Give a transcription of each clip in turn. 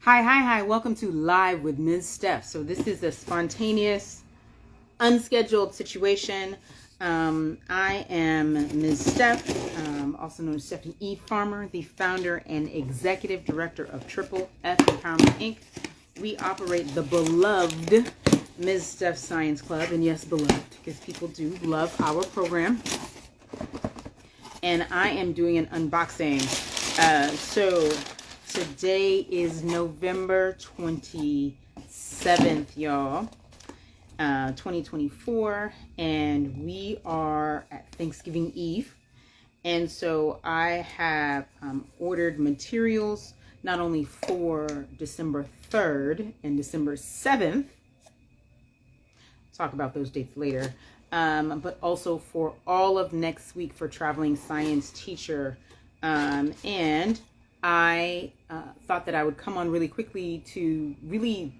Hi. Welcome to Live with Ms. Steph. So this is a spontaneous, unscheduled situation. I am Ms. Steph, also known as Stephanie E. Farmer, the founder and executive director of Triple F Empowerment Inc. We operate the beloved Ms. Steph Science Club, and yes, beloved, because people do love our program. And I am doing an unboxing. So today is November 27th, y'all, 2024, and we are at Thanksgiving Eve. And so I have ordered materials not only for December 3rd and December 7th, talk about those dates later, but also for all of next week for Traveling Science Teacher. And I thought that I would come on really quickly to really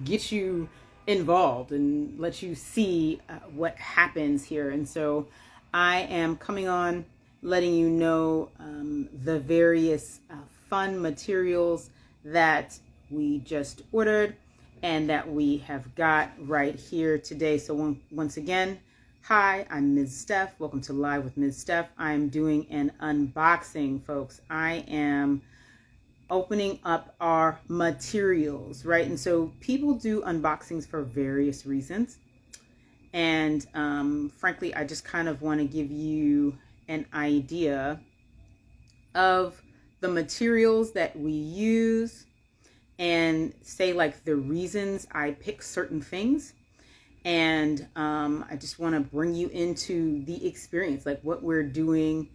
get you involved and let you see what happens here. And so I am coming on letting you know the various fun materials that we just ordered and that we have got right here today. So once again, hi, I'm Ms. Steph. Welcome to Live with Ms. Steph. I'm doing an unboxing, folks. I am opening up our materials, right? And so people do unboxings for various reasons. And frankly, I just kind of want to give you an idea of the materials that we use and say like the reasons I pick certain things. And I just want to bring you into the experience, like what we're doing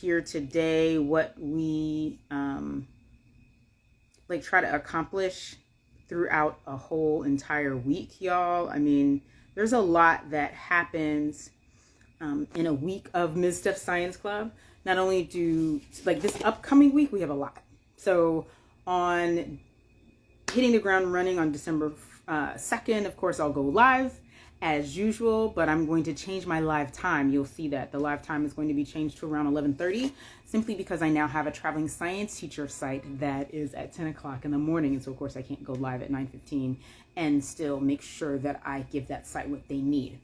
here today, what we like try to accomplish throughout a whole entire week, y'all. I mean, there's a lot that happens in a week of Ms. Steph Science Club. Not only do, like this upcoming week, we have a lot. So on hitting the ground running on December 2nd, of course, I'll go live as usual, but I'm going to change my live time. You'll see that the live time is going to be changed to around 11:30, simply because I now have a Traveling Science Teacher site that is at 10 o'clock in the morning. And so, of course, I can't go live at 9:15 and still make sure that I give that site what they need.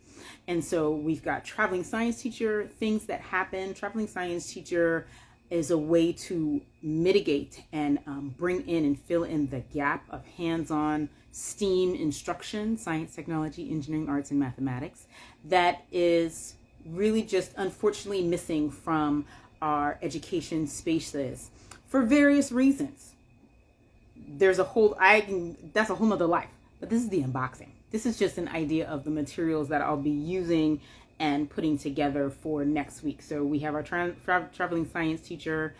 And so we've got Traveling Science Teacher, things that happen. Traveling Science Teacher is a way to mitigate and bring in and fill in the gap of hands-on STEAM instruction, science, technology, engineering, arts, and mathematics, that is really just unfortunately missing from our education spaces for various reasons. There's a whole, that's a whole nother life, but this is the unboxing. This is just an idea of the materials that I'll be using and putting together for next week. So we have our Traveling Science Teacher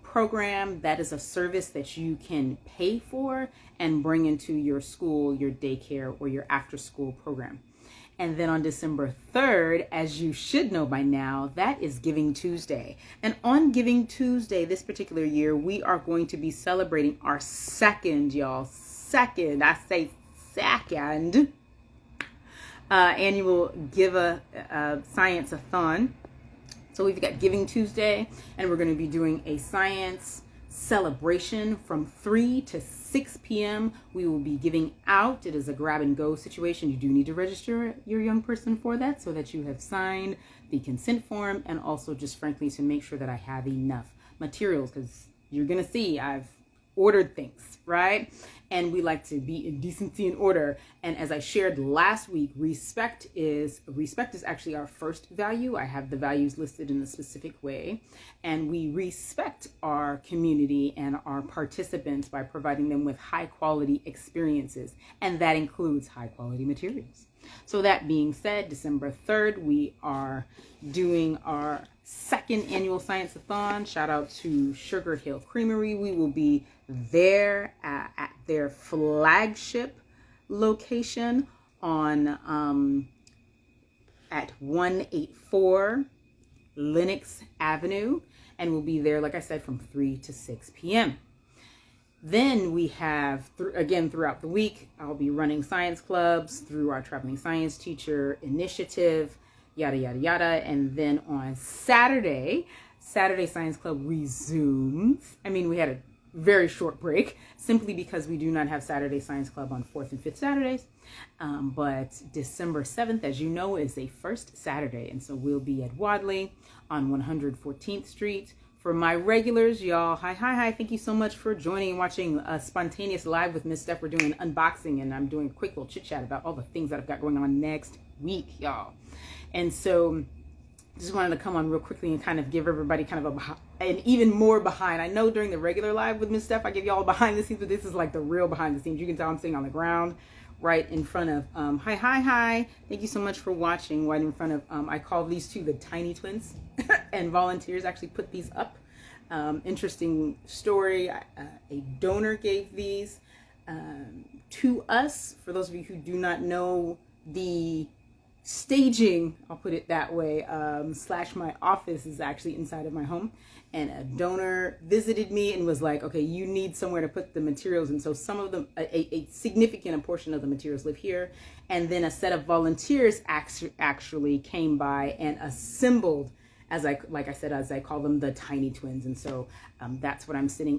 program. That is a service that you can pay for and bring into your school, your daycare, or your after school program. And then on December 3rd, as you should know by now, that is Giving Tuesday. And on Giving Tuesday, this particular year, we are going to be celebrating our second annual Give a Science-a-thon. So we've got Giving Tuesday, and we're going to be doing a science celebration from 3 to 6 p.m. We will be giving out. It is a grab and go situation. You do need to register your young person for that so that you have signed the consent form, and also just frankly to make sure that I have enough materials, because you're going to see I've ordered things, right? And we like to be in decency and order. And as I shared last week, respect is actually our first value. I have the values listed in a specific way. And we respect our community and our participants by providing them with high quality experiences. And that includes high quality materials. So that being said, December 3rd, we are doing our second annual Science-a-thon. Shout out to Sugar Hill Creamery. We will be there at their flagship location on at 184 Lenox Avenue, and we'll be there, like I said, from 3 to 6 p.m. Then we have, again, throughout the week, I'll be running science clubs through our Traveling Science Teacher initiative, yada, yada, yada. And then on Saturday Science Club resumes. I mean, we had a very short break, simply because we do not have Saturday Science Club on 4th and 5th Saturdays. But December 7th, as you know, is a first Saturday. And so we'll be at Wadley on 114th Street. For my regulars, y'all, hi. Thank you so much for joining and watching a spontaneous live with Miss Steph. We're doing unboxing, and I'm doing a quick little chit chat about all the things that I've got going on next week, y'all. And so just wanted to come on real quickly and kind of give everybody kind of an even more behind. I know during the regular live with Miss Steph, I give y'all behind the scenes, but this is like the real behind the scenes. You can tell I'm sitting on the ground right in front of, hi. Thank you so much for watching. Right in front of, I call these two the Tiny Twins, and volunteers actually put these up. Interesting story. A donor gave these to us. For those of you who do not know the staging, I'll put it that way, / my office is actually inside of my home, and a donor visited me and was like, okay, you need somewhere to put the materials. And so some of them, a significant portion of the materials live here. And then a set of volunteers actually came by and assembled, as I call them, the Tiny Twins. And so that's what I'm sitting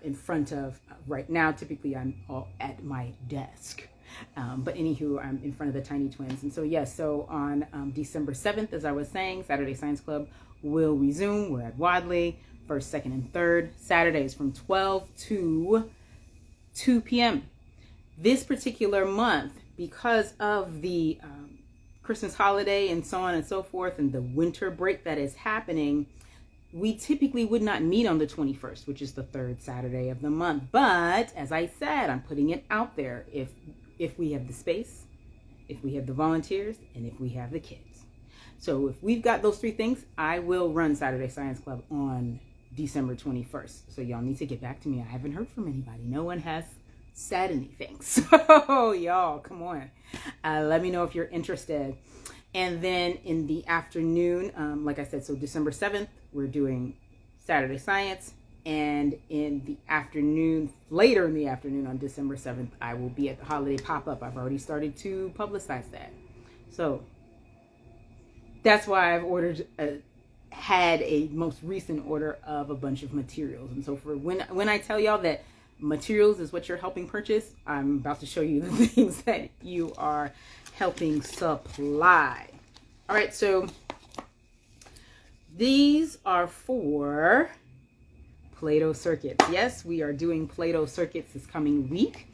in front of right now. Typically I'm all at my desk. But anywho, I'm in front of the Tiny Twins. And so, yes, so on December 7th, as I was saying, Saturday Science Club will resume. We're at Wadley, 1st, 2nd, and 3rd Saturdays from 12 to 2 p.m. This particular month, because of the Christmas holiday and so on and so forth, and the winter break that is happening, we typically would not meet on the 21st, which is the 3rd Saturday of the month. But as I said, I'm putting it out there. If we have the space, if we have the volunteers, and if we have the kids. So if we've got those three things, I will run Saturday Science Club on December 21st. So y'all need to get back to me. I haven't heard from anybody. No one has said anything. So y'all, come on. Let me know if you're interested. And then in the afternoon, like I said, so December 7th, we're doing Saturday Science. And in the afternoon, later in the afternoon on December 7th, I will be at the holiday pop-up. I've already started to publicize that. So that's why I've had a most recent order of a bunch of materials. And so for when I tell y'all that materials is what you're helping purchase, I'm about to show you the things that you are helping supply. All right, so these are for Play-Doh circuits. Yes, we are doing Play-Doh circuits this coming week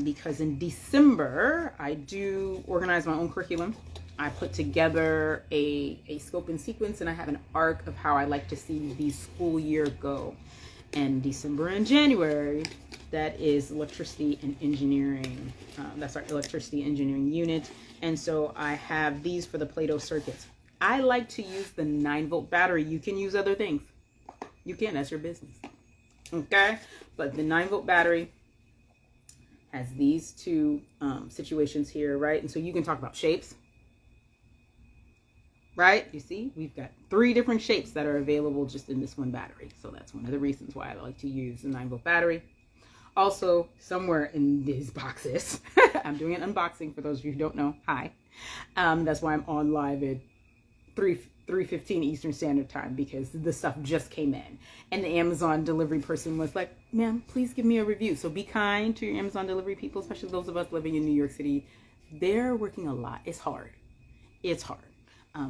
because in December I do organize my own curriculum. I put together a scope and sequence, and I have an arc of how I like to see the school year go. And December and January, that is electricity and engineering. That's our electricity engineering unit. And so I have these for the Play-Doh circuits. I like to use the 9-volt battery. You can use other things. You can, that's your business. Okay? But the 9-volt battery has these two situations here, right? And so you can talk about shapes. Right? You see, we've got 3 different shapes that are available just in this one battery. So that's one of the reasons why I like to use the 9-volt battery. Also, somewhere in these boxes, I'm doing an unboxing for those of you who don't know. Hi. That's why I'm on live at 3:15 Eastern Standard Time, because the stuff just came in. And the Amazon delivery person was like, ma'am, please give me a review. So be kind to your Amazon delivery people, especially those of us living in New York City. They're working a lot. It's hard. It's hard.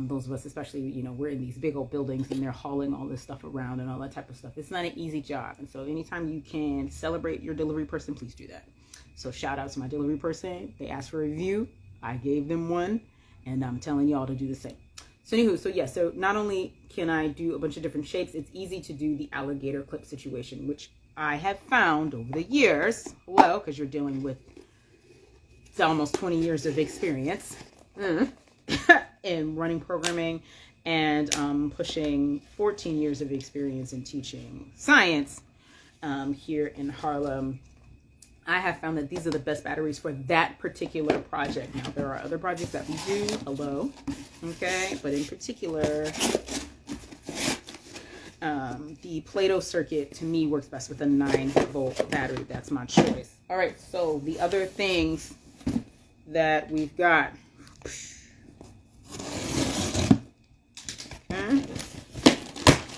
Those of us, especially, you know, we're in these big old buildings and they're hauling all this stuff around and all that type of stuff. It's not an easy job. And so anytime you can celebrate your delivery person, please do that. So shout out to my delivery person. They asked for a review. I gave them one, and I'm telling y'all to do the same. So anywho, so yeah, so not only can I do a bunch of different shapes, it's easy to do the alligator clip situation, which I have found over the years, well, because you're dealing with almost 20 years of experience in running programming, and pushing 14 years of experience in teaching science here in Harlem. I have found that these are the best batteries for that particular project. Now, there are other projects that we do, okay? But in particular, the Play-Doh circuit, to me, works best with a 9-volt battery. That's my choice. All right, so the other things that we've got. Okay.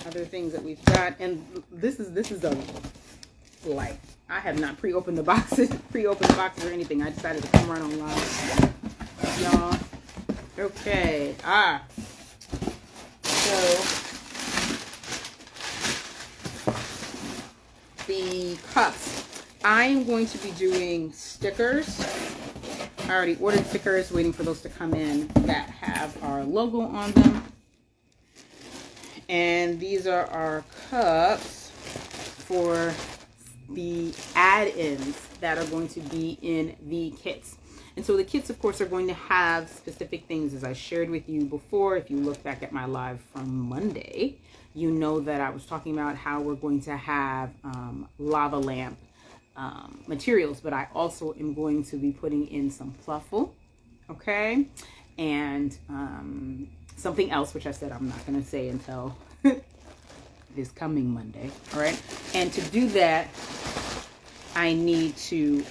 Other things that we've got, and this is a like, I have not pre-opened the boxes or anything. I decided to come right on live, y'all. Okay. So the cups. I'm going to be doing stickers. I already ordered stickers, waiting for those to come in that have our logo on them. And these are our cups for the add-ins that are going to be in the kits. And so the kits, of course, are going to have specific things, as I shared with you before. If you look back at my live from Monday, you know that I was talking about how we're going to have lava lamp materials, but I also am going to be putting in some pluffle, okay, and something else, which I said I'm not going to say until this coming Monday. All right, and to do that, I need to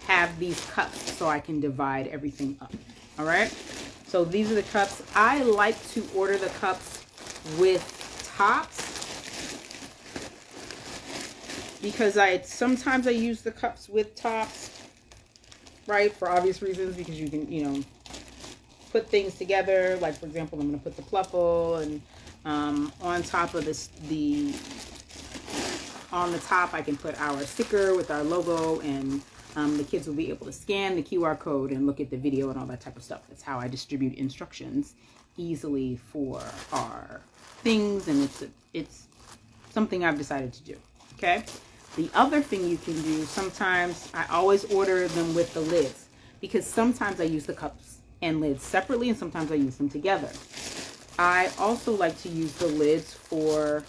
have these cups so I can divide everything up. All right, so these are the cups. I like to order the cups with tops because sometimes I use the cups with tops, right, for obvious reasons, because you can, you know, put things together. Like, for example, I'm going to put the pluffle, and on top of this, on the top I can put our sticker with our logo, and the kids will be able to scan the QR code and look at the video and all that type of stuff. That's how I distribute instructions easily for our things, and it's something I've decided to do. Okay. The other thing you can do, sometimes I always order them with the lids, because sometimes I use the cups and lids separately, and sometimes I use them together. I also like to use the lids for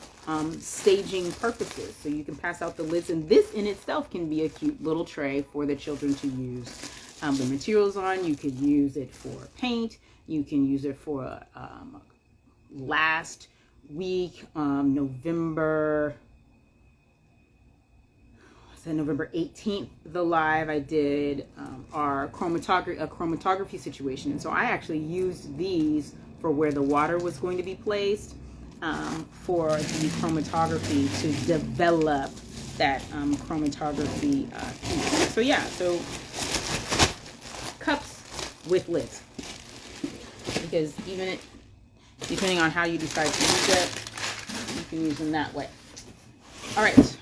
staging purposes. So you can pass out the lids, and this in itself can be a cute little tray for the children to use the materials on. You could use it for paint. You can use it for last week, November 18th, the live I did our chromatography situation. And so I actually used these for where the water was going to be placed for the chromatography, to develop that chromatography piece. So yeah, so cups with lids, because even depending on how you decide to use it, you can use them that way. All right.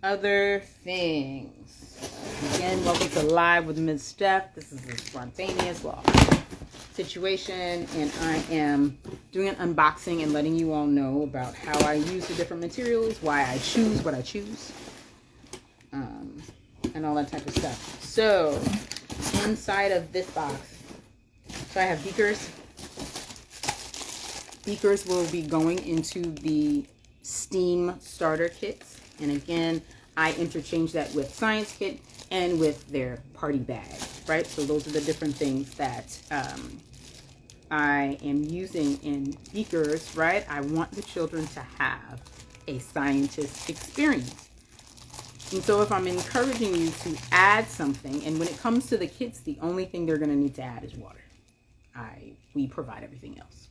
Other things. Again, welcome to Live with Ms. Steph. This is a spontaneous situation, and I am doing an unboxing and letting you all know about how I use the different materials, why I choose what I choose, and all that type of stuff. So, inside of this box, so I have beakers. Beakers will be going into the STEAM starter kits. And again, I interchange that with science kit and with their party bag, right? So those are the different things that I am using in beakers, right? I want the children to have a scientist experience. And so if I'm encouraging you to add something, and when it comes to the kids, the only thing they're going to need to add is water. We provide everything else,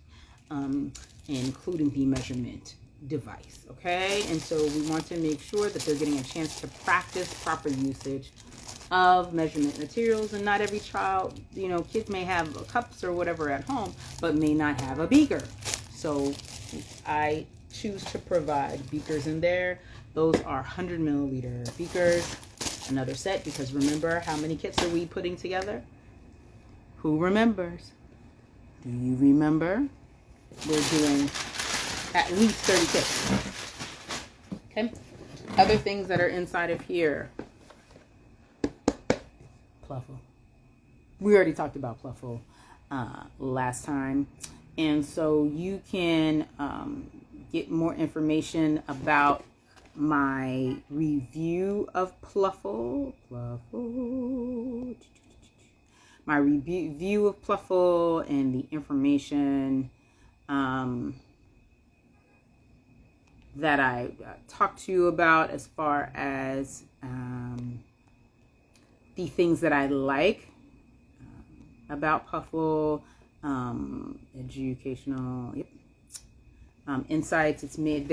including the measurement device, okay? And so we want to make sure that they're getting a chance to practice proper usage of measurement materials. And not every child, you know, kids may have cups or whatever at home, but may not have a beaker. So I choose to provide beakers in there. Those are 100 milliliter beakers. Another set, because remember, how many kits are we putting together? Who remembers? Do you remember? We're doing at least 30 kits. Okay. Other things that are inside of here. Pluffle. We already talked about pluffle last time. And so you can get more information about my review of pluffle. My review of pluffle and the information that I talked to you about, as far as the things that I like about pluffle, educational, Insights. It's made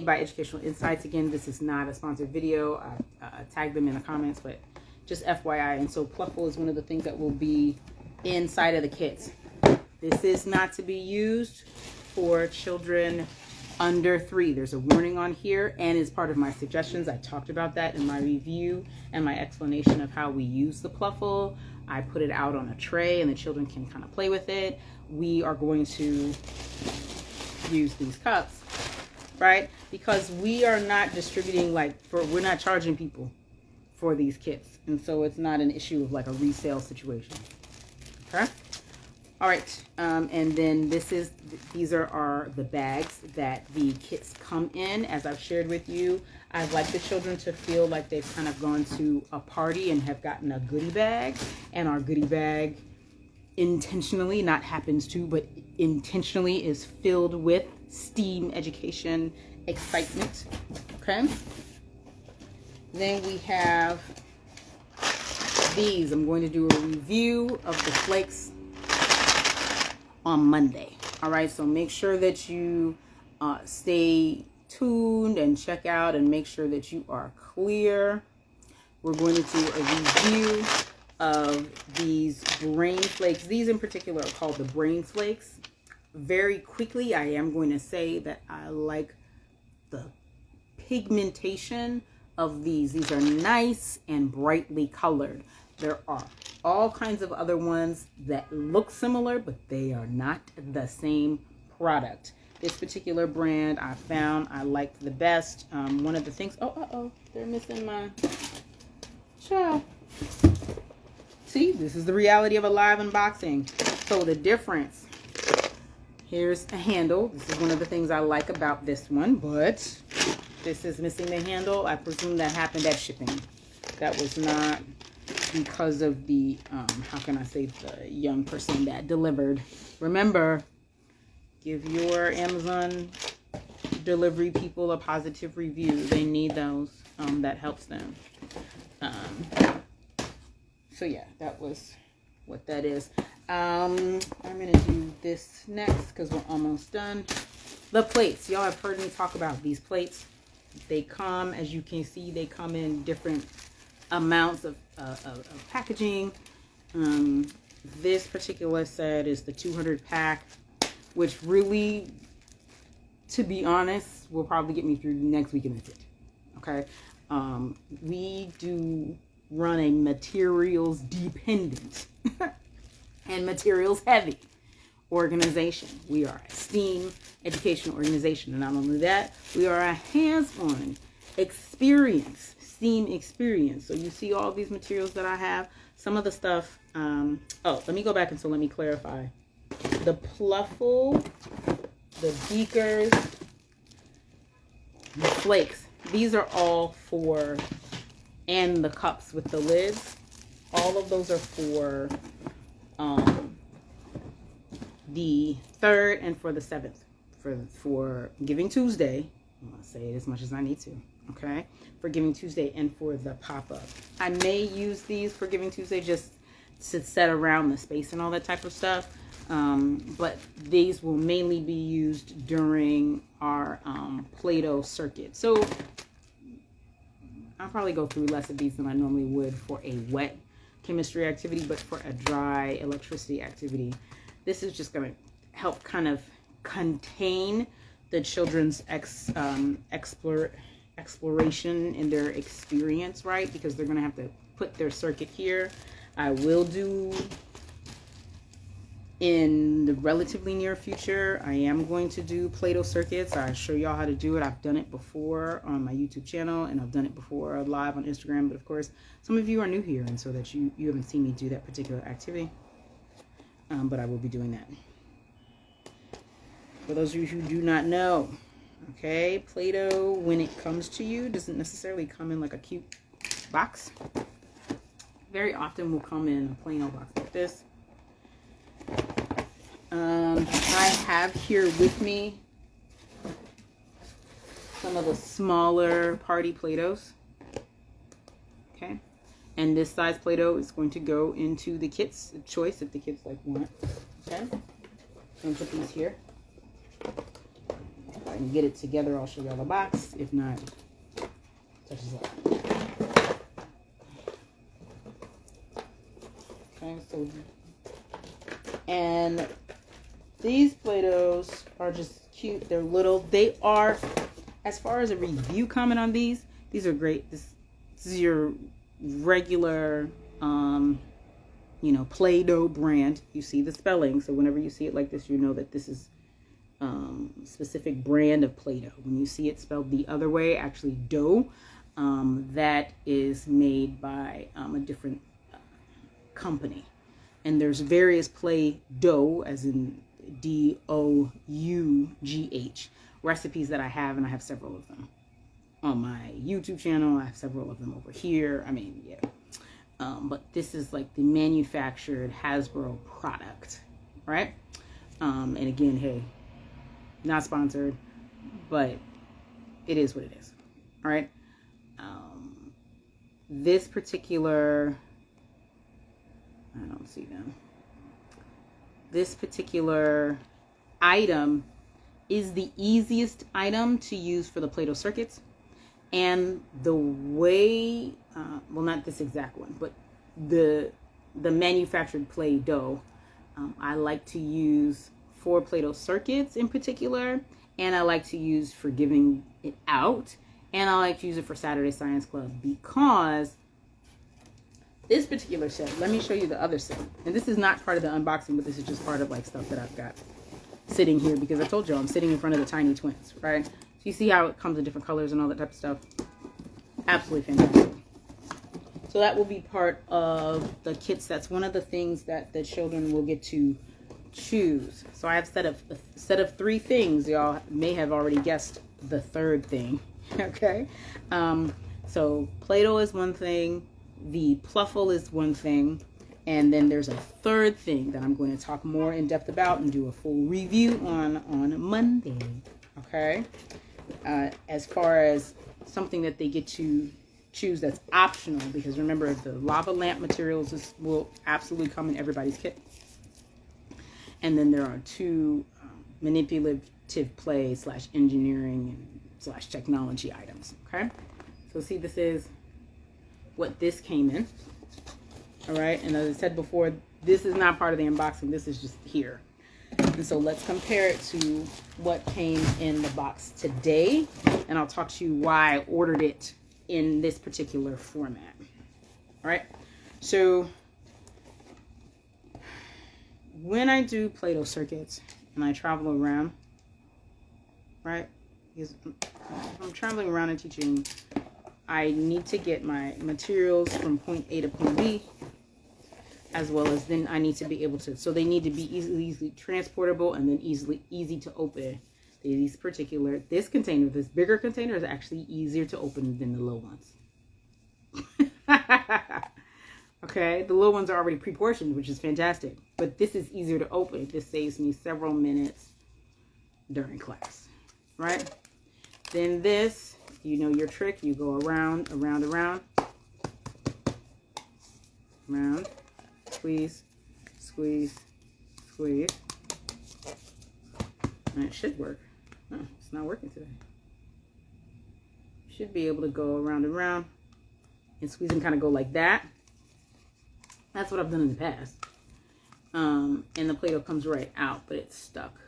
by Educational Insights. Again, this is not a sponsored video. I tagged them in the comments, but just FYI. And so Pluffle is one of the things that will be inside of the kits. This is not to be used for children under 3. There's a warning on here, and as part of my suggestions, I talked about that in my review and my explanation of how we use the Pluffle. I put it out on a tray and the children can kind of play with it. We are going to use these cups, right? Because we are not distributing, we're not charging people for these kits. And so it's not an issue of like a resale situation. Okay? All right. And then these are the bags that the kits come in. As I've shared with you, I'd like the children to feel like they've kind of gone to a party and have gotten a goodie bag. And our goodie bag intentionally, not happens to, but intentionally is filled with STEAM education excitement. Okay. Then we have these. I'm going to do a review of the flakes on Monday. All right. So make sure that you stay tuned and check out and make sure that you are clear. We're going to do a review of these brain flakes. These in particular are called the brain flakes. Very quickly, I am going to say that I like the pigmentation of these. These are nice and brightly colored. There are all kinds of other ones that look similar, but they are not the same product. This particular brand I found I liked the best. One of the things, they're missing my child. See, this is the reality of a live unboxing. So the difference, here's a handle. This is one of the things I like about this one, but this is missing the handle. I presume that happened at shipping. That was not because of the, how can I say, the young person that delivered. Remember, give your Amazon delivery people a positive review. They need those. That helps them. So yeah, that was what that is. I'm going to do this next because we're almost done. The plates. Y'all have heard me talk about these plates. They come, as you can see, they come in different amounts of packaging. This particular set is the 200 pack, which really, to be honest, will probably get me through next week and that's it. Okay. We do run a materials dependent and materials heavy organization. We are a STEAM education organization, and not only that, we are a hands-on experience, STEAM experience. So you see all these materials that I have. Some of the stuff, let me go back and so let me clarify. The Pluffle, the beakers, the flakes, these are all for, and the cups with the lids, all of those are for the 3rd and for the 7th, for Giving Tuesday. I'm gonna say it as much as I need to, okay? For Giving Tuesday and for the pop-up. I may use these for Giving Tuesday just to set around the space and all that type of stuff, but these will mainly be used during our Play-Doh circuit. So I'll probably go through less of these than I normally would for a wet chemistry activity, but for a dry electricity activity, this is just going to help kind of contain the children's exploration in their experience, right? Because they're going to have to put their circuit here. I will do, in the relatively near future, I am going to do Play-Doh circuits. I'll show y'all how to do it. I've done it before on my YouTube channel, and I've done it before live on Instagram. But of course, some of you are new here, and so that you haven't seen me do that particular activity. But I will be doing that. For those of you who do not know, okay, Play-Doh, when it comes to you, doesn't necessarily come in like a cute box. Very often will come in a plain old box like this. I have here with me some of the smaller party Play-Dohs. Okay. And this size Play-Doh is going to go into the kids' choice if the kids like want. Okay. I'm going to put these here. I can get it together, I'll show y'all the box. If not, touches up. Okay, so, and these Play-Dohs are just cute. They're little. They are, as far as a review comment on these are great. This is your regular, you know, Play-Doh brand. You see the spelling, so whenever you see it like this, you know that this is specific brand of Play-Doh. When you see it spelled the other way, actually dough, that is made by a different company. And there's various Play-Doh, as in Dough recipes that I have, and I have several of them on my YouTube channel. I have several of them over here. I mean, yeah. But this is like the manufactured Hasbro product, right? And again, hey, not sponsored, but it is what it is. All right. This particular, I don't see them. This particular item is the easiest item to use for the Play-Doh circuits. And the way, well, not this exact one, but the manufactured Play-Doh, I like to use for Play-Doh circuits in particular, and I like to use for giving it out, and I like to use it for Saturday Science Club, because this particular set, let me show you the other set. And this is not part of the unboxing, but this is just part of like stuff that I've got sitting here, because I told you I'm sitting in front of the tiny twins, right? So you see how it comes in different colors and all that type of stuff. Absolutely fantastic. So that will be part of the kit sets. One of the things that the children will get to choose. So I have a set of 3 things. Y'all may have already guessed the third thing. Okay. So Play-Doh is one thing. The Pluffle is one thing. And then there's a third thing that I'm going to talk more in depth about and do a full review on Monday. Okay. As far as something that they get to choose that's optional, because remember, the lava lamp materials will absolutely come in everybody's kit. And then there are 2 manipulative play / engineering / technology items. Okay. So see, this is what this came in. All right. And as I said before, this is not part of the unboxing. This is just here. And so let's compare it to what came in the box today. And I'll talk to you why I ordered it in this particular format. All right. So when I do Play-Doh circuits and I travel around, right? Because I'm traveling around and teaching, I need to get my materials from point A to point B, as well as then I need to be able to, so they need to be easily transportable and then easy to open. This container, this bigger container, is actually easier to open than the little ones. Okay, the little ones are already pre-portioned, which is fantastic, but this is easier to open. This saves me several minutes during class, right? Then this, you know your trick, you go around, squeeze, and it should work. Oh, it's not working today. Should be able to go around and squeeze and kind of go like that. That's what I've done in the past. And the Play-Doh comes right out, but it's stuck.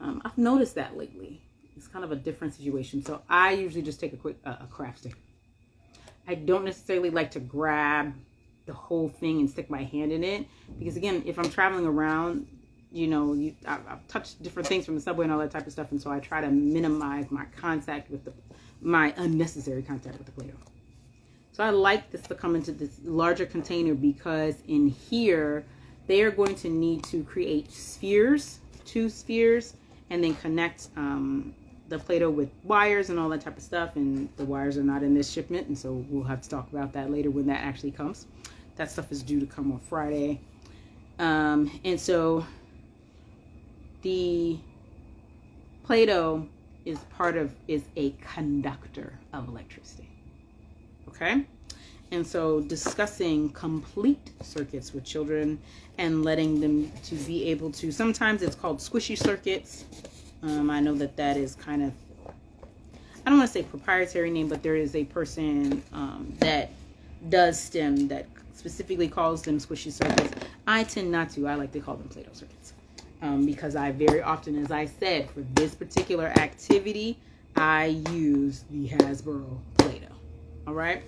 I've noticed that lately. It's kind of a different situation. So I usually just take a quick craft stick. I don't necessarily like to grab the whole thing and stick my hand in it, because again, if I'm traveling around, you know, I've touched different things from the subway and all that type of stuff, and so I try to minimize my contact with my unnecessary contact with the Play-Doh. So I like this to come into this larger container, because in here they are going to need to create spheres, 2 spheres, and then connect the Play-Doh with wires and all that type of stuff. And the wires are not in this shipment, and so we'll have to talk about that later when that actually comes. That stuff is due to come on Friday. And so the Play-Doh is a conductor of electricity. Okay? And so discussing complete circuits with children and letting them to be able to, sometimes it's called squishy circuits. I know that is kind of, I don't want to say proprietary name, but there is a person that does STEM that specifically calls them squishy circuits. I tend not to. I like to call them Play-Doh circuits because I very often, as I said, for this particular activity, I use the Hasbro Play-Doh. All right.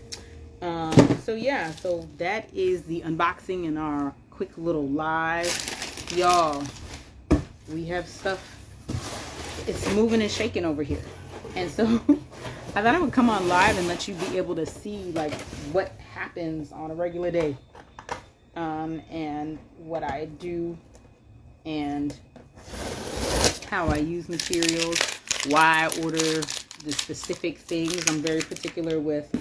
So yeah, so that is the unboxing and our quick little live. Y'all, we have stuff. It's moving and shaking over here. And so I thought I would come on live and let you be able to see like what happens on a regular day. And what I do and how I use materials, why I order the specific things. I'm very particular with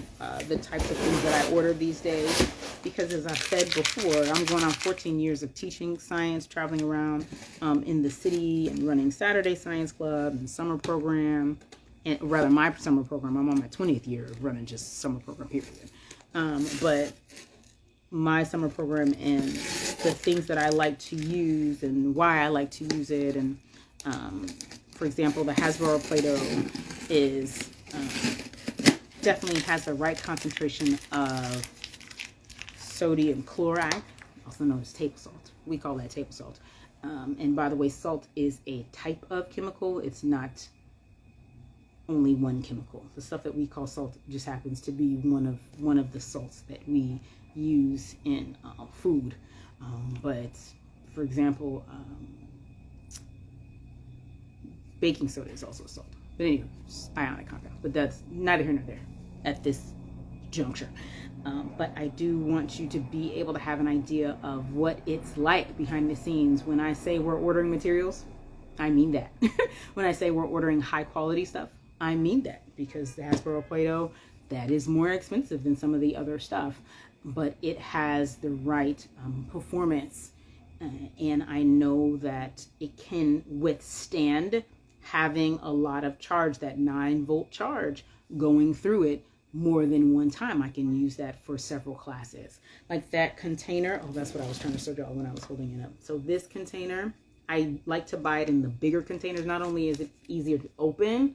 the types of things that I order these days because, as I said before, I'm going on 14 years of teaching science, traveling around in the city and running Saturday Science Club and summer program, and rather my summer program. I'm on my 20th year of running just summer program period. But my summer program and the things that I like to use and why I like to use it. And for example, the Hasbro Play-Doh is definitely has the right concentration of sodium chloride, also known as table salt. We call that table salt. And by the way, salt is a type of chemical. It's not only one chemical. The stuff that we call salt just happens to be one of the salts that we use in food. But for example, baking soda is also salt. But anyway, ionic compounds. But that's neither here nor there at this juncture. But I do want you to be able to have an idea of what it's like behind the scenes. When I say we're ordering materials, I mean that. When I say we're ordering high quality stuff, I mean that, because the Hasbro Play-Doh, that is more expensive than some of the other stuff, but it has the right performance, and I know that it can withstand having a lot of charge, that 9-volt charge going through it more than one time. I can use that for several classes. Like that container, oh, that's what I was trying to show y'all when I was holding it up. So this container, I like to buy it in the bigger containers. Not only is it easier to open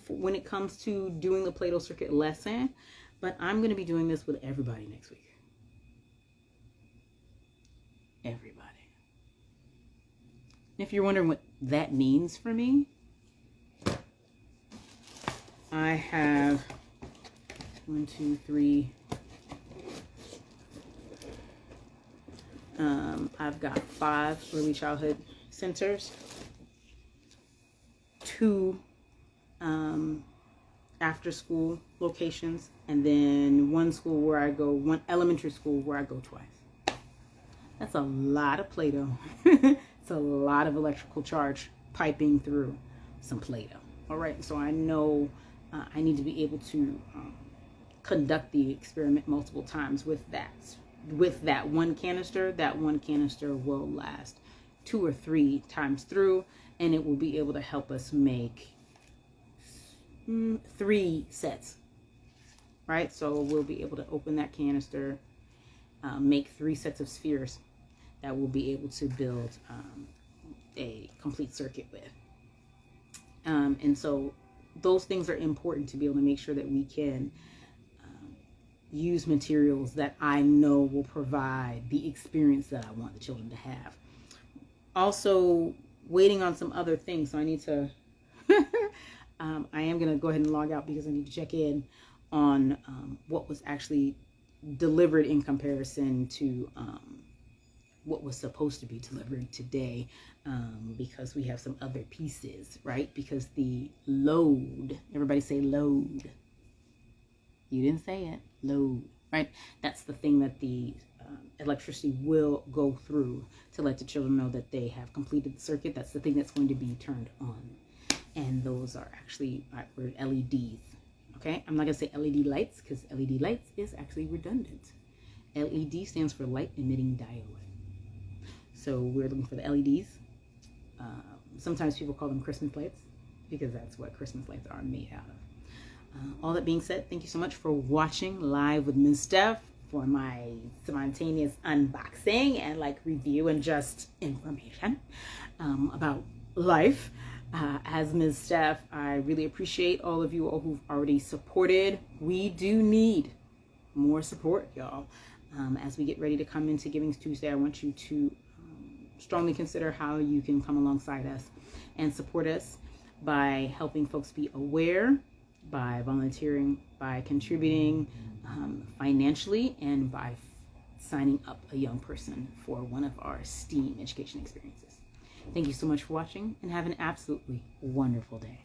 when it comes to doing the Play-Doh circuit lesson, but I'm going to be doing this with everybody next week. Everybody. If you're wondering what that means for me, I have 1, 2, 3. I've got 5 early childhood centers, 2 after school locations, and then one elementary school where I go twice. That's a lot of Play-Doh. It's a lot of electrical charge piping through some Play-Doh. All right, so I know I need to be able to conduct the experiment multiple times with that. With that one canister will last 2 or 3 times through, and it will be able to help us make 3 sets, right? So we'll be able to open that canister, make 3 sets of spheres that we'll be able to build a complete circuit with. And so those things are important to be able to make sure that we can use materials that I know will provide the experience that I want the children to have. Also, waiting on some other things. So I need to, I am going to go ahead and log out because I need to check in on what was actually delivered in comparison to what was supposed to be delivered today, because we have some other pieces, right? Because the load, everybody say load. You didn't say it. Load, right? That's the thing that the electricity will go through to let the children know that they have completed the circuit. That's the thing that's going to be turned on. And those are actually LEDs. Okay, I'm not going to say LED lights because LED lights is actually redundant. LED stands for light emitting diode. So we're looking for the LEDs. Sometimes people call them Christmas lights because that's what Christmas lights are made out of. All that being said, thank you so much for watching live with Ms. Steph for my spontaneous unboxing and like review and just information about life. As Ms. Steph, I really appreciate all of you all who've already supported. We do need more support, y'all. As we get ready to come into Giving Tuesday, I want you to strongly consider how you can come alongside us and support us by helping folks be aware, by volunteering, by contributing financially, and by signing up a young person for one of our STEAM education experiences. Thank you so much for watching, and have an absolutely wonderful day.